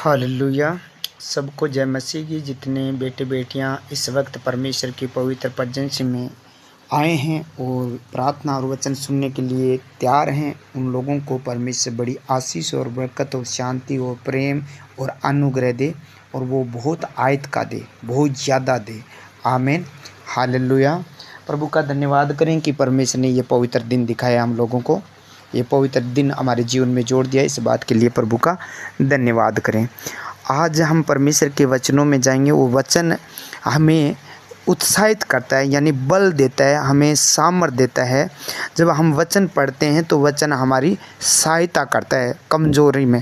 Hallelujah. सबको जय मसीह की। जितने बेटे बेटियां इस वक्त परमेश्वर की पवित्र प्रजेंस में आए हैं और प्रार्थना और वचन सुनने के लिए तैयार हैं, उन लोगों को परमेश्वर बड़ी आशीष और बरकत और शांति और प्रेम और अनुग्रह दे, और वो बहुत आयत का दे, बहुत ज़्यादा दे। आमीन। हालेलुया। प्रभु का धन्यवाद करें कि परमेश्वर ने ये पवित्र दिन दिखाया हम लोगों को, ये पवित्र दिन हमारे जीवन में जोड़ दिया। इस बात के लिए प्रभु का धन्यवाद करें। आज हम परमेश्वर के वचनों में जाएंगे। वो वचन हमें उत्साहित करता है, यानी बल देता है, हमें सामर्थ्य देता है। जब हम वचन पढ़ते हैं तो वचन हमारी सहायता करता है, कमज़ोरी में,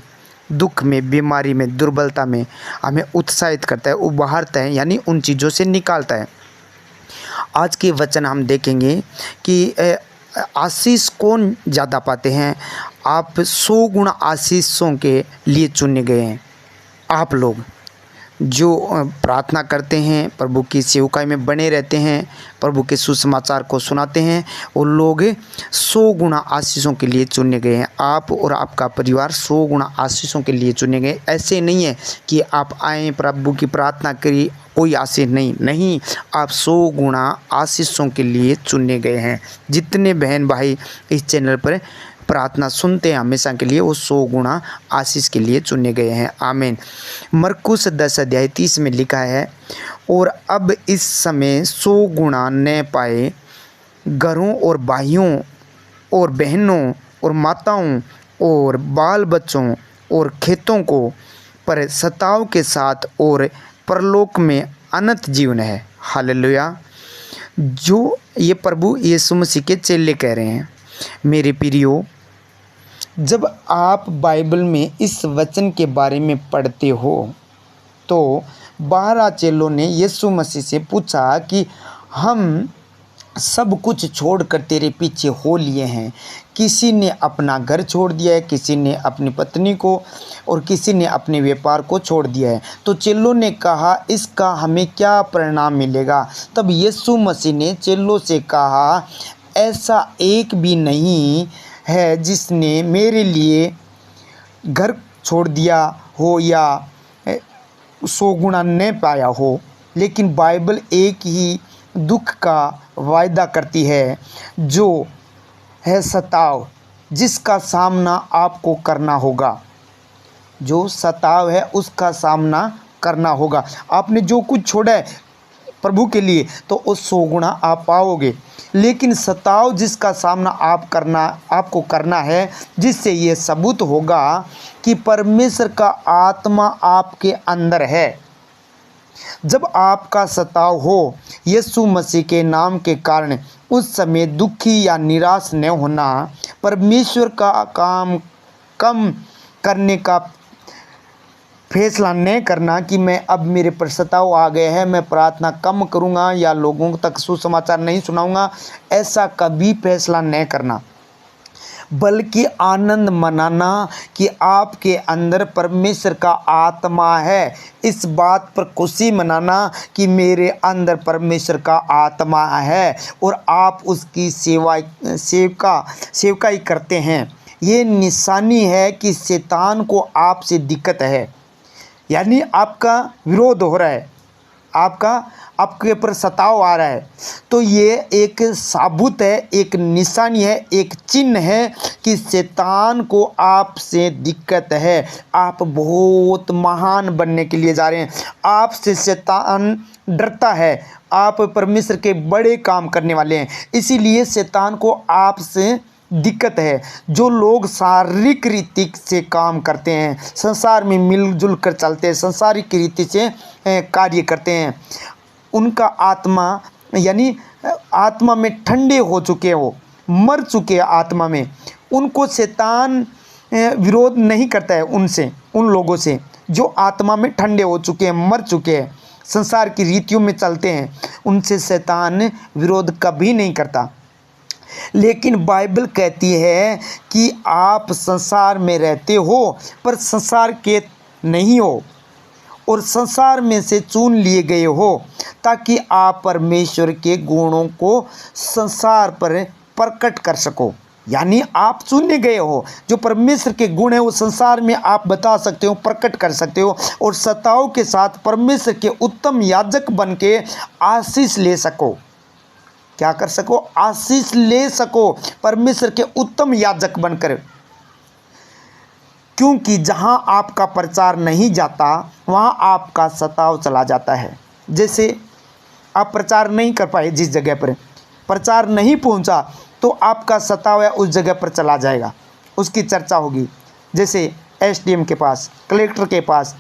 दुख में, बीमारी में, दुर्बलता में हमें उत्साहित करता है, उभारता है, यानी उन चीज़ों से निकालता है। आज के वचन हम देखेंगे कि आशीष कौन ज़्यादा पाते हैं। आप 100 गुना आशीषों के लिए चुने गए हैं। आप लोग जो प्रार्थना करते हैं, प्रभु की सेवकाई में बने रहते हैं, प्रभु के सुसमाचार को सुनाते हैं, वो लोग 100 गुना आशीषों के लिए चुने गए हैं। आप और आपका परिवार 100 गुना आशीषों के लिए चुने गए। ऐसे नहीं है कि आप आएँ, प्रभु की प्रार्थना करिए, कोई आशीष नहीं, आप 100 गुना आशीषों के लिए चुने गए हैं। जितने बहन भाई इस चैनल पर प्रार्थना सुनते हैं हमेशा के लिए, वो 100 गुना आशीष के लिए चुने गए हैं। आमीन। मरकुस 10 अध्याय 30 में लिखा है, और अब इस समय 100 गुना न पाए घरों और भाइयों और बहनों और माताओं और बाल बच्चों और खेतों को पर सताव के साथ और परलोक में अनंत जीवन है। हालेलुया। जो ये प्रभु यीशु मसीह के चेले कह रहे हैं। मेरे प्रियो, जब आप बाइबल में इस वचन के बारे में पढ़ते हो तो 12 चेलों ने यीशु मसीह से पूछा कि हम सब कुछ छोड़कर तेरे पीछे हो लिए हैं। किसी ने अपना घर छोड़ दिया है, किसी ने अपनी पत्नी को, और किसी ने अपने व्यापार को छोड़ दिया है। तो चेलों ने कहा, इसका हमें क्या परिणाम मिलेगा? तब यीशु मसीह ने चेलों से कहा, ऐसा एक भी नहीं है जिसने मेरे लिए घर छोड़ दिया हो या 100 गुना न पाया हो। लेकिन बाइबल एक ही दुख का वायदा करती है, जो है सताव, जिसका सामना आपको करना होगा। जो सताव है उसका सामना करना होगा। आपने जो कुछ छोड़ा है प्रभु के लिए तो उस 100 गुना आप पाओगे। लेकिन सताव जिसका सामना आपको करना है, जिससे ये सबूत होगा कि परमेश्वर का आत्मा आपके अंदर है। जब आपका सताव हो यीशु मसीह के नाम के कारण, उस समय दुखी या निराश न होना, परमेश्वर का काम कम करने का फैसला न करना कि मैं अब मेरे पर सताव आ गए हैं, मैं प्रार्थना कम करूंगा या लोगों तक सुसमाचार नहीं सुनाऊंगा, ऐसा कभी फैसला न करना, बल्कि आनंद मनाना कि आपके अंदर परमेश्वर का आत्मा है। इस बात पर खुशी मनाना कि मेरे अंदर परमेश्वर का आत्मा है और आप उसकी सेवकाई करते हैं। ये निशानी है कि शैतान को आपसे दिक्कत है, यानी आपका विरोध हो रहा है, आपके ऊपर सताव आ रहा है। तो ये एक साबुत है, एक निशानी है, एक चिन्ह है कि शैतान को आपसे दिक्कत है। आप बहुत महान बनने के लिए जा रहे हैं, आपसे शैतान डरता है। आप परमेश्वर के बड़े काम करने वाले हैं, इसीलिए शैतान को आपसे दिक्कत है। जो लोग शारीरिक रीति से काम करते हैं, संसार में मिलजुल कर चलते हैं, संसारिक रीति से कार्य करते हैं, उनका आत्मा, यानी आत्मा में ठंडे हो चुके हो, मर चुके हैं आत्मा में, उनको शैतान विरोध नहीं करता है। उन लोगों से जो आत्मा में ठंडे हो चुके हैं, मर चुके हैं, संसार की रीतियों में चलते हैं, उनसे शैतान विरोध कभी नहीं करता। लेकिन बाइबल कहती है कि आप संसार में रहते हो पर संसार के नहीं हो, और संसार में से चुन लिए गए हो ताकि आप परमेश्वर के गुणों को संसार पर प्रकट कर सको। यानी आप चुने गए हो। जो परमेश्वर के गुण है वो संसार में आप बता सकते हो, प्रकट कर सकते हो, और सताओं के साथ परमेश्वर के उत्तम याजक बन के आशीष ले सको। क्या कर सको? आशीष ले सको परमेश्वर के उत्तम याजक बनकर। क्योंकि जहां आपका प्रचार नहीं जाता वहां आपका सताव चला जाता है। जैसे आप प्रचार नहीं कर पाए, जिस जगह पर प्रचार नहीं पहुंचा, तो आपका सताव है उस जगह पर चला जाएगा, उसकी चर्चा होगी। जैसे एसडीएम के पास, कलेक्टर के पास,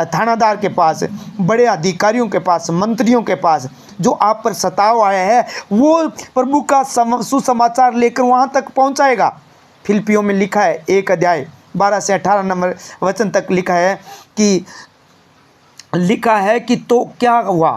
थानादार के पास, बड़े अधिकारियों के पास, मंत्रियों के पास जो आप पर सताव आया है, वो प्रभु का सुसमाचार लेकर वहाँ तक पहुँचाएगा। फिलिपियों में लिखा है 1 अध्याय 12 से 18 नंबर वचन तक लिखा है कि तो क्या हुआ,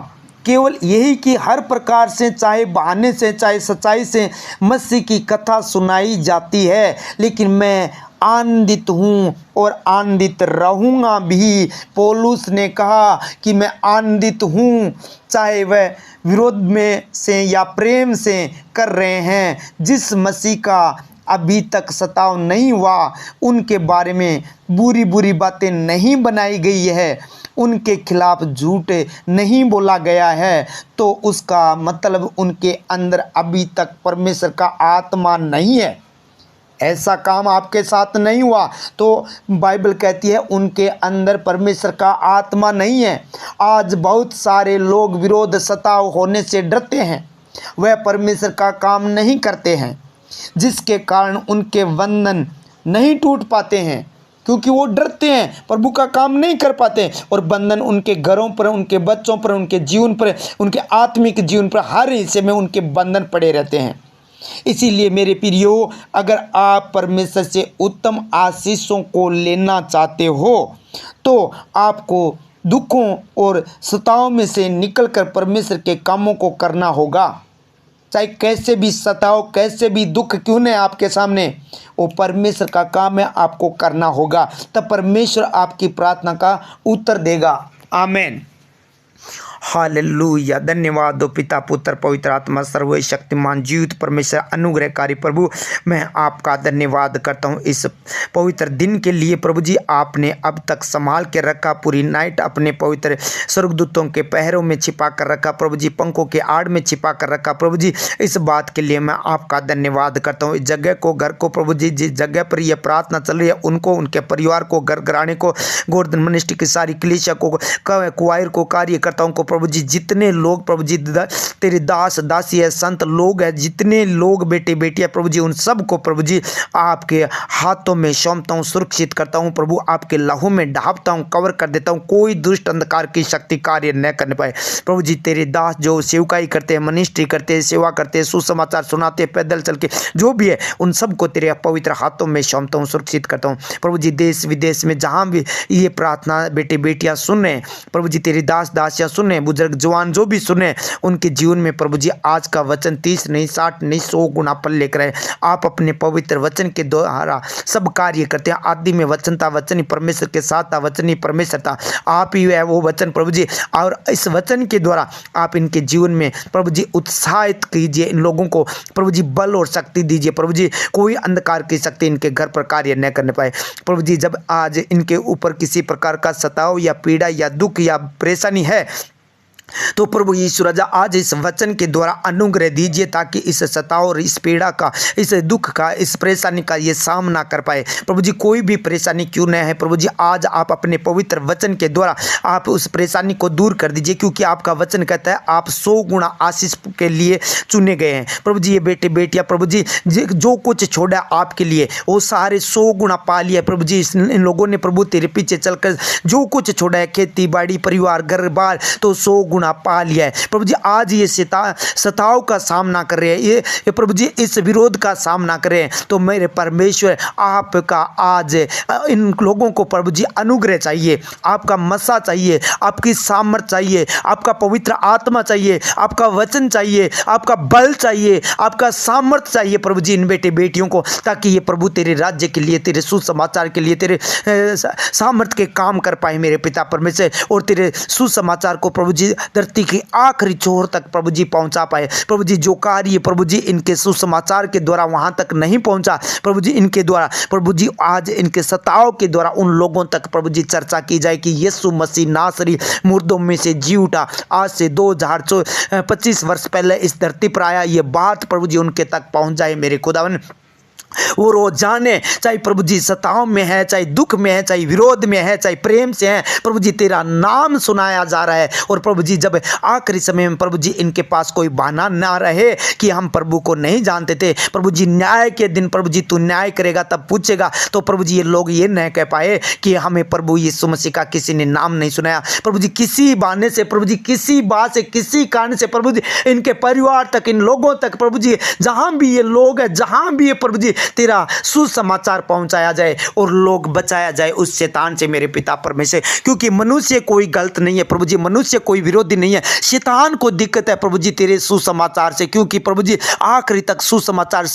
केवल यही कि हर प्रकार से, चाहे बहाने से चाहे सच्चाई से मसीह की कथा सुनाई जाती है, लेकिन मैं आनंदित हूँ और आनंदित रहूँगा भी। पौलुस ने कहा कि मैं आनंदित हूँ, चाहे वह विरोध में से या प्रेम से कर रहे हैं। जिस मसीह का अभी तक सताव नहीं हुआ, उनके बारे में बुरी बुरी बातें नहीं बनाई गई है, उनके खिलाफ झूठ नहीं बोला गया है, तो उसका मतलब उनके अंदर अभी तक परमेश्वर का आत्मा नहीं है। ऐसा काम आपके साथ नहीं हुआ तो बाइबल कहती है उनके अंदर परमेश्वर का आत्मा नहीं है। आज बहुत सारे लोग विरोध सताव होने से डरते हैं, वह परमेश्वर का काम नहीं करते हैं, जिसके कारण उनके बंधन नहीं टूट पाते हैं, क्योंकि वो डरते हैं, प्रभु का काम नहीं कर पाते, और बंधन उनके घरों पर, उनके बच्चों पर, उनके जीवन पर, उनके आत्मिक जीवन पर, हर हिस्से में उनके बंधन पड़े रहते हैं। इसीलिए मेरे प्रियो, अगर आप परमेश्वर से उत्तम आशीषों को लेना चाहते हो तो आपको दुखों और सताओं में से निकलकर परमेश्वर के कामों को करना होगा। चाहे कैसे भी सताओ, कैसे भी दुख क्यों न आपके सामने, वो परमेश्वर का काम है, आपको करना होगा। तब परमेश्वर आपकी प्रार्थना का उत्तर देगा। आमीन। हालेलुया। धन्यवाद दो पिता, पुत्र, पवित्र आत्मा, सर्वशक्तिमान जीवित परमेश्वर, अनुग्रहकारी प्रभु, मैं आपका धन्यवाद करता हूँ इस पवित्र दिन के लिए। प्रभु जी, आपने अब तक संभाल के रखा, पूरी नाइट अपने पवित्र स्वर्गदूतों के पहरों में छिपा कर रखा, प्रभु जी पंखों के आड़ में छिपा कर रखा। प्रभु जी, इस बात के लिए मैं आपका धन्यवाद करता हूँ। इस जगह को, घर को, प्रभु जी जिस जगह पर यह प्रार्थना चल रही है, उनको, उनके परिवार को, घर घराने को, गोवर्धन मिनिस्ट्री की सारी कलीसिया को, क्वायर को, कार्यकर्ताओं को, प्रभु जी जितने लोग प्रभु जी तेरे दास दासी है, संत लोग हैं, जितने लोग बेटे बेटियां प्रभु जी, उन सब को प्रभु जी आपके हाथों में सौंपता हूँ, सुरक्षित करता हूँ प्रभु, आपके लहू में ढांपता हूँ, कवर कर देता हूँ, कोई दुष्ट अंधकार की शक्ति कार्य न करने पाए। प्रभु जी तेरे दास जो सेवकाई करते हैं, मिनिस्ट्री करते हैं, सेवा करते हैं, सुसमाचार सुनाते हैं, पैदल चल के जो भी है, उन सबको तेरे पवित्र हाथों में सौंपता हूँ, सुरक्षित करता हूँ। प्रभु जी देश विदेश में जहाँ भी ये प्रार्थना बेटे बेटियां सुने, प्रभु जी तेरी दास दासियां सुने, बुजुर्ग जवान जो भी सुने, उनके जीवन में प्रभु जी आज का वचन 30 नहीं 60 नहीं 100 गुना पल लेकर आए। आप अपने पवित्र वचन के द्वारा सब कार्य करते हैं। आदि में वचन था, वचन ही परमेश्वर के साथ था, वचन ही परमेश्वर था, आप ही है वो वचन प्रभु जी। और इस वचन के द्वारा आप इनके जीवन में प्रभु जी उत्साहित कीजिए, इन लोगों को प्रभु जी बल और शक्ति दीजिए। प्रभु जी कोई अंधकार की शक्ति इनके घर पर कार्य न करने पाए। प्रभु जी जब आज इनके ऊपर किसी प्रकार का सताव या पीड़ा या दुख या परेशानी है, तो प्रभु यीशु राजा आज इस वचन के द्वारा अनुग्रह दीजिए, ताकि इस सताव और इस पीड़ा का, इस दुख का, इस परेशानी का ये सामना कर पाए। प्रभु जी कोई भी परेशानी क्यों न है, प्रभु जी आज आप अपने पवित्र वचन के द्वारा आप उस परेशानी को दूर कर दीजिए, क्योंकि आपका वचन कहता है आप 100 गुना आशीष के लिए चुने गए हैं। प्रभु जी ये बेटे बेटियां प्रभु जी जो कुछ छोड़ा आपके लिए वो सारे 100 गुना पा लिया। प्रभु जी इन लोगों ने प्रभु तेरे पीछे चलकर जो कुछ छोड़ा है, खेती बाड़ी परिवार घर बार, तो 100 गुना पा लिया है। प्रभु जी आज ये सताव का सामना कर रहे हैं, ये प्रभु जी इस विरोध का सामना कर रहे हैं, तो मेरे परमेश्वर आपका आज इन लोगों को प्रभु जी अनुग्रह चाहिए, आपका मसा चाहिए, आपकी सामर्थ चाहिए, आपका पवित्र आत्मा चाहिए, आपका वचन चाहिए, आपका बल चाहिए, आपका सामर्थ चाहिए प्रभु जी इन बेटे बेटियों को, ताकि ये प्रभु तेरे राज्य के लिए, तेरे सुसमाचार के लिए, तेरे सामर्थ के काम कर पाए मेरे पिता परमेश्वर, और तेरे सुसमाचार को प्रभु जी धरती की आखिरी छोर तक प्रभु जी पहुंचा पाए। प्रभु जी जो कार्य प्रभु जी इनके सुसमाचार के द्वारा वहां तक नहीं पहुंचा प्रभु जी इनके द्वारा, प्रभु जी आज इनके सताव के द्वारा उन लोगों तक प्रभु जी चर्चा की जाए कि यीशु मसीह नासरी मुर्दों में से जी उठा, आज से 2025 वर्ष पहले इस धरती पर आया। ये बात प्रभु जी उनके तक पहुंच जाए मेरे खुदावन। वो रोजाने चाहे प्रभु जी सताव में है, चाहे दुख में है, चाहे विरोध में है, चाहे प्रेम से है, प्रभु जी तेरा नाम सुनाया जा रहा है। और प्रभु जी जब आखिरी समय में प्रभु जी इनके पास कोई बहाना ना रहे कि हम प्रभु को नहीं जानते थे, प्रभु जी न्याय के दिन प्रभु जी तू न्याय करेगा तब पूछेगा, तो प्रभु जी ये लोग ये नहीं कह पाए कि हमें प्रभु यीशु मसीह का किसी ने नाम नहीं सुनाया। प्रभु जी किसी बहाने से, प्रभु जी किसी बात से, किसी कारण से प्रभु जी इनके परिवार तक, इन लोगों तक प्रभु जी जहां भी ये लोग है, जहां भी ये प्रभु जी तेरा सुसमाचार पहुंचाया जाए और लोग बचाया जाए उस शैतान से मेरे पिता परमेश्वर। क्योंकि मनुष्य कोई गलत नहीं है प्रभु जी, मनुष्य कोई विरोधी नहीं है, शैतान को दिक्कत है प्रभु जी तेरे सुसमाचार से। क्योंकि प्रभु जी आखिरी तक सुसमाचार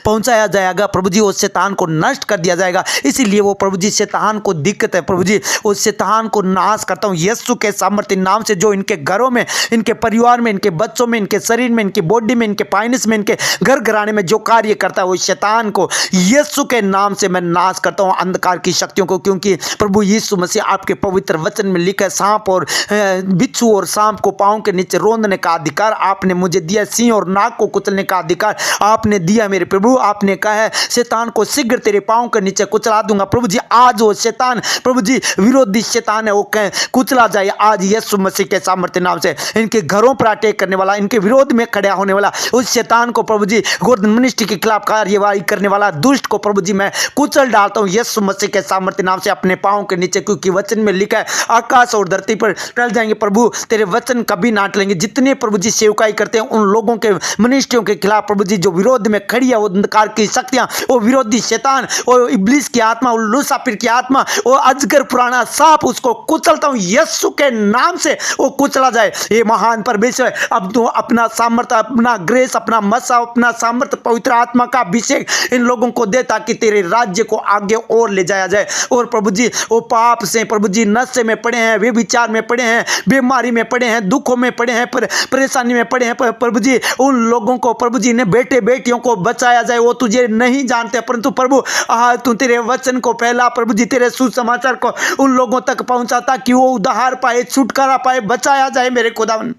पहुंचाया जाएगा प्रभु जी, उस शैतान को नष्ट कर दिया जाएगा। इसीलिए वो प्रभु जी शैतान को दिक्कत है प्रभु जी, उस शैतान को नाश करता हूं यीशु के सामर्थ्य नाम से। जो इनके घरों में, इनके परिवार में, इनके बच्चों में, इनके शरीर में, इनकी बॉडी में, इनके फाइनेंस में, इनके घर घराने में जो कार्य करता है वो शैतान को यीशु के नाम से मैं नाश करता हूं, अंधकार की शक्तियों को। क्योंकि प्रभु यीशु मसीह आपके पवित्र वचन में लिखा है, सांप और बिच्छू और सांप को पांव के नीचे रोंदने का अधिकार आपने मुझे दिया, सिंह और नाग को कुचलने का अधिकार आपने दिया मेरे प्रभु। आपने कहा है शैतान को शीघ्र तेरे पांव के नीचे कुचला दूंगा। प्रभु जी आज वो शैतान प्रभु जी विरोधी शैतान है वो कुचला जाए आज यीशु मसीह के सामर्थ्य नाम से। इनके घरों पर अटैक करने वाला, इनके विरोध में खड़ा होने वाला उस शैतान को प्रभु जी गोर्धन मिनिस्ट्री के खिलाफ कार्यवाही करने वाला दुष्ट को प्रभु जी मैं कुचल डालता हूं यीशु मसीह के सामर्थ्य नाम से अपने पांव के नीचे। क्योंकि वचन में लिखा है आकाश और धरती पर टल जाएंगे प्रभु तेरे वचन कभी ना टलेंगे। जितने प्रभु जी सेवकाई करते हैं उन लोगों के मिनिस्ट्रियों के खिलाफ प्रभु जी जो विरोध में खड़ी है वो अंधकार की शक्तियां, वो विरोधी शैतान, वो इब्लीस की आत्मा, वो लूसाफिर की आत्मा, वो अजगर पुराना सांप, उसको कुचलता हूं यीशु के नाम से वो कुचला जाए। ये महान परमेश्वर अब तो अपना सामर्थ्य, अपना ग्रेस, अपना मसा, अपना सामर्थ्य, पवित्र आत्मा का अभिषेक इन लोगों को दे ताकि तेरे राज्य को आगे और ले जाया जाए। और प्रभु जी वो पाप से प्रभु जी नशे में पड़े हैं, वे विचार में पड़े हैं, बीमारी में पड़े हैं, दुखों में पड़े हैं, परेशानी में पड़े हैं प्रभु जी उन लोगों को प्रभु जी ने बेटे बेटियों को बचाया जाए। वो तुझे नहीं जानते परंतु प्रभु तू तेरे वचन को फैला प्रभु जी, तेरे सुसमाचार को उन लोगों तक पहुंचा ताकि वो उद्धार पाए, छुटकारा पाए, बचाया जाए मेरे खुदावन,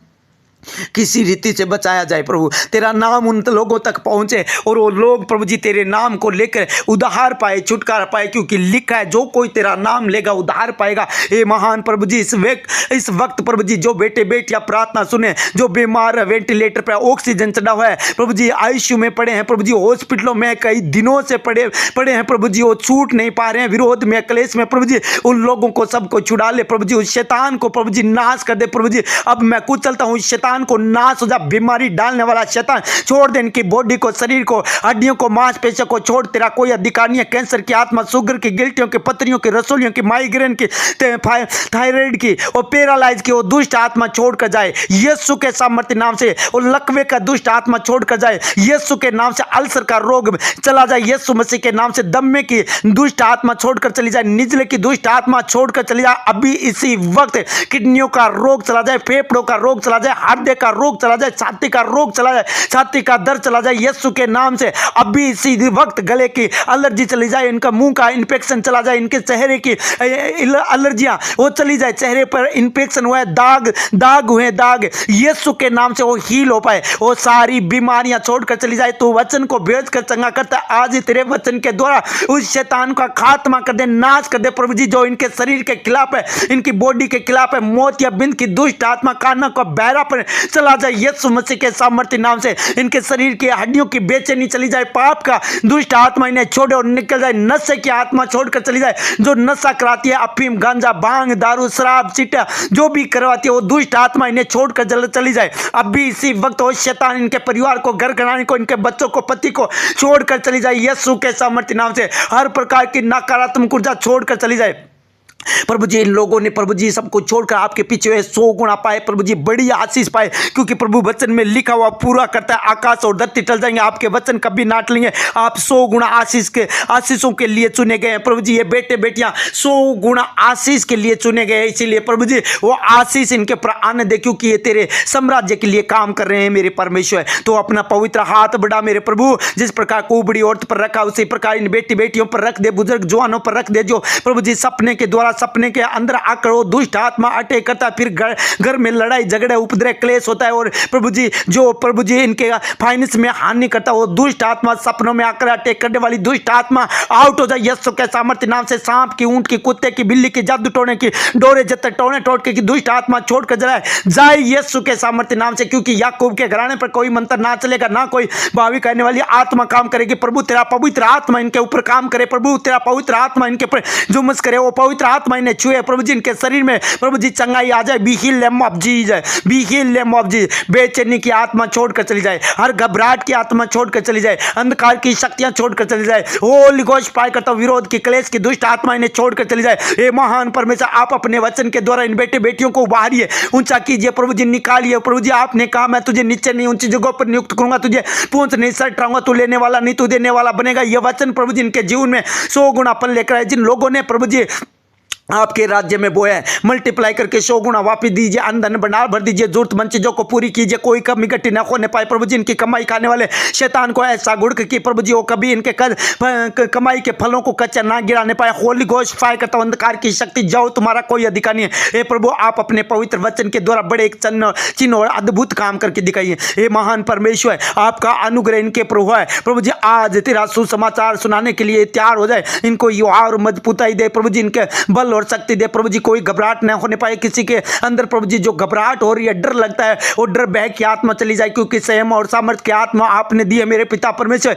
किसी रीति से बचाया जाए प्रभु। तेरा नाम उन लोगों तक पहुंचे और वो लोग प्रभु जी तेरे नाम को लेकर उद्धार पाए, छुटकारा पाए। क्योंकि लिखा है जो कोई तेरा नाम लेगा उद्धार पाएगा। ये महान प्रभु जी इस वक्त प्रभु जी जो बेटे बेटियां प्रार्थना सुने, जो बीमार है, वेंटिलेटर पर ऑक्सीजन चढ़ा हुआ है प्रभु जी, आईसीयू में पड़े हैं प्रभु जी, हॉस्पिटलों में कई दिनों से पड़े हैं प्रभु जी, वो छूट नहीं पा रहे हैं, विरोध में, क्लेश में प्रभु जी, उन लोगों को सबको छुड़ा ले प्रभु जी। उस शैतान को प्रभु जी नाश कर दे प्रभु जी। अब मैं कुचलता हूं शैतान को, नाश हो जा, बीमारी डालने वाला शैतान छोड़ दे इनकी बॉडी को, शरीर को, हड्डियों को, मांसपेशियों को छोड़, तेरा कोई अधिकार नहीं है। कैंसर की आत्मा, शुगर की, गिल्टियों की, पथरियों की, रसोलियों की, माइग्रेन की, थायराइड की और पैरालाइज की वो दुष्ट आत्मा छोड़कर जाए यीशु के सामर्थ्य नाम से। और लकवे का दुष्ट आत्मा छोड़कर जाए यीशु के नाम से। अल्सर का रोग चला जाए यीशु मसीह के नाम से। दम्मे की दुष्ट आत्मा छोड़कर चली जाए, निजले की दुष्ट आत्मा छोड़कर चली जाए अभी इसी वक्त। किडनियों का रोग चला जाए, फेफड़ों का रोग चला जाए, हृदय का रोग चला जाए, छाती का रोग चला जाए, छाती का दर्द चला जाए यीशु के नाम से। अभी इसी वक्त गले की एलर्जी चली जाए, इनका मुंह का इन्फेक्शन चला जाए, इनके चेहरे की एलर्जियां वो चली जाए, चेहरे पर इन्फेक्शन हुआ है, दाग हुए, दाग यीशु के नाम से वो हील हो पाए, वो सारी बीमारियां छोड़कर चली जाए। तो वचन को भेज कर चंगा करता है आज ही तेरे वचन के द्वारा उस शैतान का खात्मा कर दे, नाश कर दे प्रभु जी, जो इनके शरीर के खिलाफ है, इनकी बॉडी के खिलाफ है। मौत या बिंद की दुष्ट आत्मा काना को बहरा पर चला जाए यीशु मसीह के सामर्थ्य नाम से। इनके शरीर की हड्डियों की बेचैनी चली जाए, पाप का दुष्ट आत्मा इन्हें छोड़े और निकल जाए। नशे की आत्मा छोड़कर चली जाए, जो नशा कराती है, अफीम, गांजा, भांग, दारू, शराब, चिट्टा जो भी करवाती है वो दुष्ट आत्मा इन्हें छोड़कर चली जाए। अब भी इसी वक्त वो शैतान इनके परिवार को, घर घराने को, इनके बच्चों को, पति को छोड़कर चली जाए यीशु के सामर्थ्य नाम से। हर प्रकार की नकारात्मक ऊर्जा छोड़कर चली जाए प्रभु जी इन लोगों ने प्रभु जी सबको छोड़कर आपके पीछे 100 गुणा पाए प्रभु जी, बड़ी आशीष पाए, क्योंकि प्रभु वचन में लिखा हुआ पूरा करता है, आकाश और धरती टल जाएंगे, आपके वचन कभी ना टलेंगे। आप 100 गुणा आशीषों के लिए चुने गए हैं प्रभु जी। ये बेटे बेटियां 100 गुणा आशीष के लिए चुने गए, इसीलिए प्रभु जी वो आशीष इनके ऊपर आने दे, क्योंकि ये तेरे साम्राज्य के लिए काम कर रहे हैं मेरे परमेश्वर। तो अपना पवित्र हाथ बढ़ा मेरे प्रभु, जिस प्रकार कुबड़ी औरत पर रखा उसी प्रकार इन बेटी बेटियों पर रख दे, बुजुर्ग जवानों पर रख दे, जो प्रभु जी सपने के द्वारा सपने के अंदर आकर वो दुष्ट आत्मा अटैक करता है, फिर घर में लड़ाई झगड़े उपद्रव क्लेश होता है, और प्रभु जी जो प्रभु जी इनके फाइनेंस में हानि करता है, वो दुष्ट आत्मा सपनों में आकर अटैक करने वाली दुष्ट आत्मा आउट हो जाए यीशु के सामर्थ्य नाम से। सांप की, ऊंट की, कुत्ते की, बिल्ली की, जादू टोने की, डोरे जब तक टोने टोटके की दुष्ट आत्मा छोड़कर जाए यीशु के सामर्थ्य नाम से, क्योंकि याकूब के घराने पर कोई मंत्र ना चलेगा, ना कोई भावी करने वाली आत्मा काम करेगी। प्रभु तेरा पवित्र आत्मा इनके ऊपर काम करे, प्रभु तेरा पवित्र आत्मा इनके ऊपर जुम्मस करे, वो पवित्र आत्मा इन्हें छुए प्रभु जी, इनके शरीर में प्रभु जी चंगाई आ जाए। Be healed them of Jesus, be healed them of Jesus. बेचैनी की आत्मा छोड़कर चली जाए, हर घबराहट की आत्मा छोड़कर चली जाए, अंधकार की शक्तियां छोड़कर चली जाए, होली घोस्ट पाए करता विरोध की क्लेश की दुष्ट आत्मा इन्हें छोड़कर चली जाए। हे महान परमेश्वर, आप अपने वचन के द्वारा इन बेटे बेटियों को उभारिए, ऊंचा कीजिए प्रभु जी, निकालिए प्रभु जी। आपने कहा मैं तुझे नीचे नहीं ऊंची जगहों पर नियुक्त करूंगा, तुझे पूंछ नहीं सट रहूंगा, तू लेने वाला नहीं तू देने वाला बनेगा। यह वचन प्रभु जी इनके जीवन में 100 गुना फल लेकर आए। जिन लोगों ने प्रभु जी आपके राज्य में बोया है, मल्टीप्लाई करके 100 गुना वापिस दीजिए, अंधन भंडार भर दीजिए, जरूरतमंद चीजों को पूरी कीजिए, कोई कमी घटी न होने पाए प्रभु जी। इनकी कमाई खाने वाले शैतान को ऐसा गुड़ की प्रभु जी वो कभी इनके कमाई के फलों को कच्चा ना गिराने पाए। होली घोस्ट फायर करता अंधकार की शक्ति जाओ, तुम्हारा कोई अधिकार नहीं है। हे प्रभु, आप अपने पवित्र वचन के द्वारा बड़े एक चिन्ह और अद्भुत काम करके दिखाइए। हे महान परमेश्वर, आपका अनुग्रह इनके प्रभु है प्रभु जी। आज तेरा सुसमाचार सुनाने के लिए तैयार हो जाए, इनको युवा और मजबूताई दे प्रभु जी, इनके बल और शक्ति दे प्रभु जी। कोई घबराहट न होने पाए किसी के अंदर प्रभु जी, जो घबराहट हो रही है, डर लगता है, वो डर बह की आत्मा चली जाए, क्योंकि संयम और सामर्थ्य की आत्मा आपने दी है मेरे पिता परमेश्वर।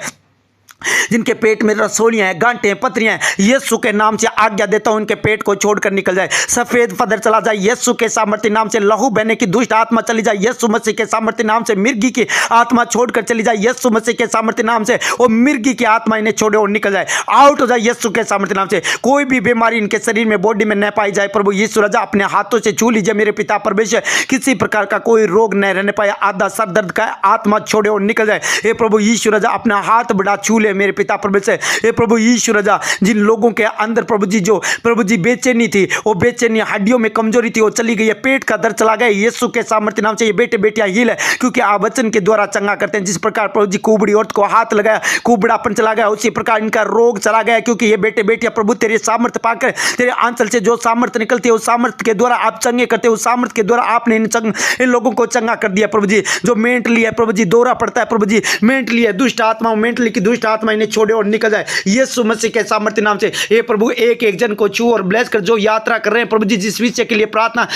जिनके पेट में रसोलियां हैं, गांठें हैं, पथरियां हैं, यीशु के नाम से आज्ञा देता हूं उनके पेट को छोड़कर निकल जाए, सफेद पदर चला जाए यीशु के सामर्थ्य नाम से। लहू बहने की दुष्ट आत्मा चली जाए यीशु मसीह के सामर्थ्य नाम से। मिर्गी की आत्मा छोड़कर चली जाए यीशु मसीह के सामर्थ्य नाम से। और मिर्गी की आत्मा इन्हें छोड़े और निकल जाए, आउट हो जाए यीशु के सामर्थ्य नाम से। कोई भी बीमारी इनके शरीर में, बॉडी में न पाई जाए प्रभु यीशु राजा, अपने हाथों से छू लीजिए मेरे पिता परमेश्वर। किसी प्रकार का कोई रोग न रहने पाए, आधा सर दर्द का आत्मा छोड़े और निकल जाए। हे प्रभु यीशु राजा, अपना हाथ बढ़ा छू ले मेरे पिता परमेश्वर। हे प्रभु यीशु राजा, जिन लोगों के अंदर प्रभु जी जो प्रभु जी बेचैनी थी, वो बेचैनी हड्डियों में कमजोरी थी, वो चली गई है, पेट का दर्द चला गया यीशु के सामर्थ्य नाम से। ये बेटे बेटियां हील है, क्योंकि आप वचन के द्वारा चंगा करते हैं। जिस प्रकार प्रभु जी कुबड़ी औरत को हाथ लगाया, कुबड़ापन चला गया, उसी प्रकार इनका रोग चला गया, क्योंकि ये बेटे बेटियां प्रभु तेरे सामर्थ्य पाकर, तेरे आंचल से जो सामर्थ्य निकलती है उस सामर्थ्य के द्वारा आप चंगे करते हो, उस सामर्थ्य के द्वारा आपने इन लोगों को चंगा कर दिया प्रभु जी। जो मेंटली है प्रभु जी, दौरा पड़ता है प्रभु जी, मेंटली है दुष्ट आत्मा, मेंटली की दुष्ट आत्मा इन्हें छोड़े और निकल जाए यीशु मसीह के सामर्थ्य नाम से। हे प्रभु, एक एक जन को छू और ब्लेस कर, जो यात्रा कर रहे हैं प्रभु जी, जिस विषय के लिए प्रार्थना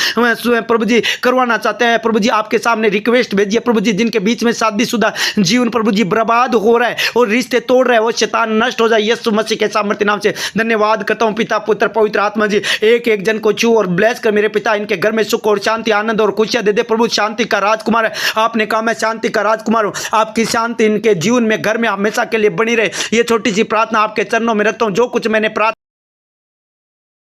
प्रभु जी करवाना चाहते हैं प्रभु जी, आपके सामने रिक्वेस्ट भेजिए प्रभु जी। जिनके बीच में शादीशुदा जीवन प्रभु जी बर्बाद हो रहा है और रिश्ते तोड़ रहे हैं, वो शैतान नष्ट हो जाए यीशु मसीह के सामर्थ्य नाम से। धन्यवाद करता हूं पिता, पुत्र, पवित्र आत्मा जी। एक एक जन को छू और ब्लेस कर मेरे पिता, इनके घर में सुख और शांति, आनंद और खुशियां दे दे प्रभु। शांति का राजकुमार है, आपने कहा मैं शांति का राजकुमार हूं। आपकी शांति इनके जीवन में, घर में हमेशा के लिए बनी रहे। ये छोटी सी प्रार्थना आपके चरणों में रखता हूं। जो कुछ मैंने प्रार्थना